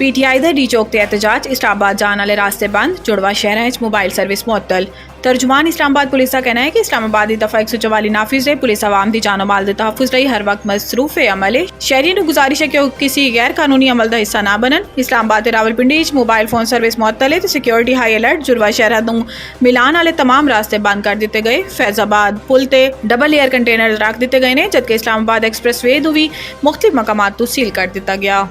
PTI दे D चौक ते एहतजाज, इस्लामाबाद जाने वाले रास्ते बंद, जुड़वा शहर च मोबाइल सर्विस मुअत्तल। तर्जुमान इस्लामाबाद पुलिस का कहना है कि इस्लामाबाद की दफा 144 नाफिज है। पुलिस आवाम की जानो माल के तहफुज लई हर वक्त मसरूफ अमल है। शहरियों ने गुजारिश है कि किसी गैर कानूनी अमल का हिस्सा ना बनन। इस्लामाबाद ते रावलपिंडी मोबाइल फोन सर्विस मुअत्तल है तो सिक्योरिटी हाई अलर्ट। जुड़वा शहर नूं मिलान वाले तमाम रास्ते बंद कर दिए गए। फैजाबाद पुल ते डबल एयर कंटेनर रख दिए गए ने, जबकि इस्लामाबाद एक्सप्रेस वे नूं भी मुख्तलिफ मकामात तो सील कर दिया गया।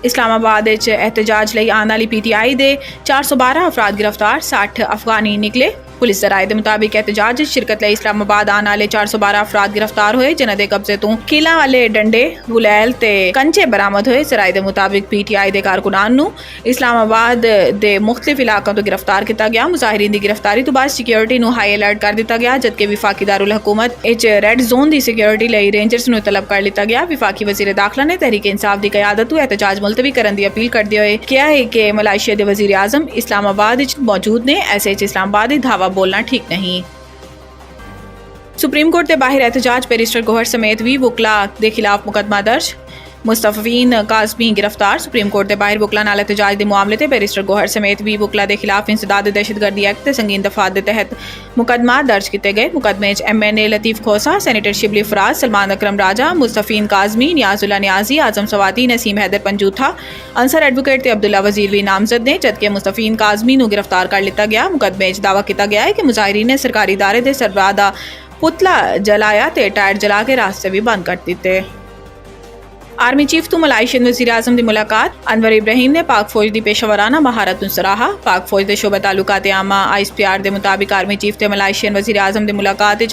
इस्लामाबाद एहतजाज लई आने वाली पीटीआई दे 412 अफराद गिरफ्तार, 60 अफगानी निकले। पुलिस जराए के मुताबिक एहतजाज शिरकत लई इस्लामाबाद आने वाले 412 अफराद गिरफ्तार हुए, जिन्हां दे कब्जे तो किला वाले डंडे, गुलैल ते कंचे बरामद हुए। जराए के मुताबिक पीटीआई दे कारकुनान नूं इस्लामाबाद दे मुख्तलिफ इलाकों तो गिरफ्तार किया गया। मुजाहिरीन की गिरफ्तारी तो बाद सिक्योरिटी नूं हाई अलर्ट कर दिया गया, जबकि विफाकी दारुल हुकूमत रेड जोन की सिक्योरिटी लई रेंजर्स नूं तलब कर लिया गया। विफाकी वजीर दाखिला ने तहरीक इंसाफ की कयादत एहतजाज मुलतवी करने की अपील करते हुए कहा है कि मलेशिया के वजीर आजम इस्लामाबाद मौजूद ने, ऐसे इस्लामाबाद धावा बोलना ठीक नहीं। सुप्रीम कोर्ट के बाहर एहतजाज, बैरिस्टर गौहर समेत 20 वकला के खिलाफ मुकदमा दर्ज। मुस्तफीन काज़मी गिरफ्तार। सुप्रीम कोर्ट के बाहर वकला नाल एहतजाज के मामले में बैरिस्टर गौहर समेत 20 वकला के खिलाफ इंसदाद दहशतगर्दी एक्ट ते संगीन दफात के तहत मुकदमा दर्ज किए गए। मुकदमे MNA लतीफ़ खोसा, सैनेटर शिबली फराज, सलमान अकरम राजा, मुस्तफीन काज़मी, नियाजुल्ला नियाजी, आजम सवाती, नसीम हैदर पंजूथा, अंसर एडवोकेट ते अब्दुल्ला वजीर भी नामजद ने, जबकि मुस्तफीन काज़मी नूं गिरफ्तार कर लिया गया। मुकदमे दावा किया गया है कि मुजाहिरीन ने सरकारी इदारे के सरबराह दा पुतला जलाया ते टायर जला के रास्ते भी बंद कर दिते। आर्मी चीफ तो मलेशियन वज़ीर आज़म की मुलाकात। अनवर इब्राहिम ने पाक फौज की पेशावराना महारत सराहा। पाक फौज के शोबा तालुकात आमा ISPR के मुताबिक आर्मी चीफ ते मलेशियन वज़ीर आज़म की मुलाकात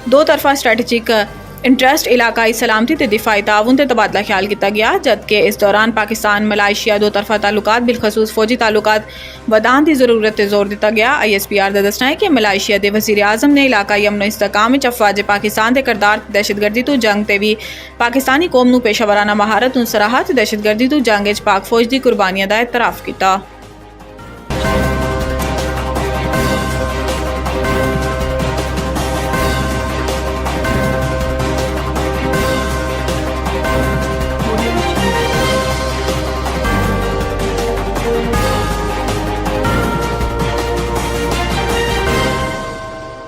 दो तरफा स्ट्रैटेजिक इंटरस्ट, इलाकाई सलामती ते दिफाई ताउन ते तबादला ख्याल किया गया, जबकि इस दौरान पाकिस्तान मलेशिया दो तरफा तालुकात बिलखसूस फौजी तालुकात बदान की जरूरत पर जोर दिया गया। ISPR का दसना है कि मलेशिया के वज़ीर आज़म ने इलाकाई अमन इस्तेहकाम अफवाज पाकिस्तान के करदार, दहशतगर्दी तो जंग ते भी पाकिस्तानी कौम नूं पेशावराना महारत सराहा ते दहशतगर्दी तो जंग पाक फौज की कुर्बानियां का एतराफ़ किया।